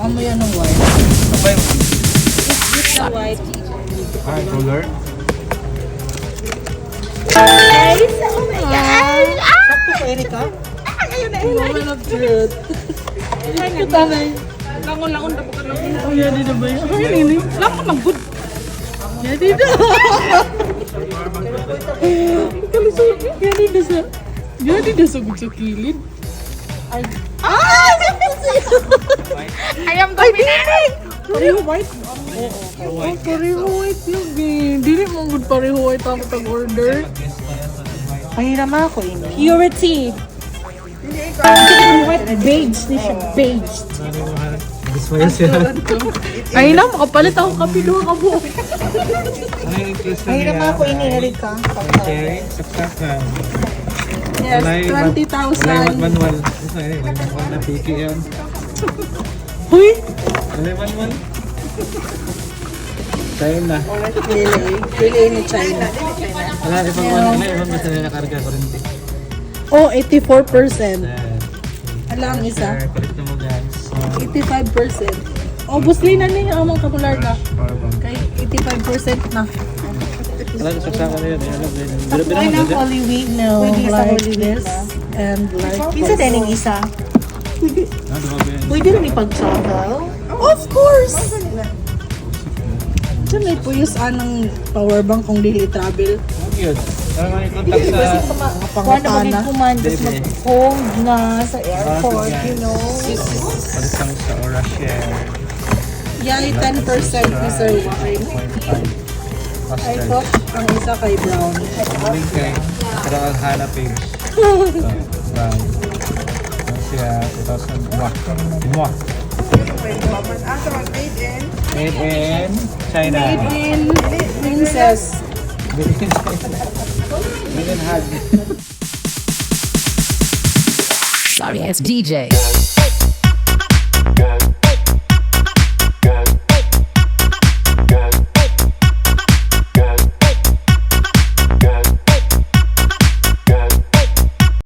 Ano yan ng white? Sabay mo. The white. Color. Guys, oh my God! Sakto ko, Erika. Ayun na, Woman of truth. Kutanay. Langon-langon na po ka lang. Oh, yan din na ba yun? Ay, nini. Lama ng good. Yan din na. Kalusog. Yan din na sa... Yan din na sa good sa kilid. Ay. Ah! I am dominating! Pareho white? Oo. Pareho white yung dili mo good pareho white ako tag-order. Ay, naman ako ini. Purity! White beige ni siya. Beige. Gusto mo siya. Ay, na, makapalit ako kapiluha ka buo. Ano yung increase Ay, naman ako ini, Erika. Okay, saksakan. Yes, Walay 20,000. manual. Manual na piki yan. Huy! Walay manual. China. Pili ni China. Wala ibang manual. Wala ibang basta na nakarga kurente. Oh, 84%. Alam isa. Palit na mo guys. 85%. Oh, busli na niya ang mga kapular ka. Powerbank. Kay 85% na. Wala na saksakan na yun. Ay, ng Holy Week, no. Pwede isa Like Holy Week this. na. And like Isa din yung isa. Pwede rin ipag-travel. Of course! Diyan may puyos anang powerbank kung dili travel. Yun. Parang may contact sa... Kung ano Pangutana. maging command, just mag-home na sa airport, you know. Palisang sa oras share. Yay, 10% ni Sir Wine. 0.5. I thought ang isa kay Brown. Link kay pero ang Hana page. Bye. Ano siya? 2000. Mwah. Made in China. Made in Princess. Made in Hag. Sorry, it's DJ.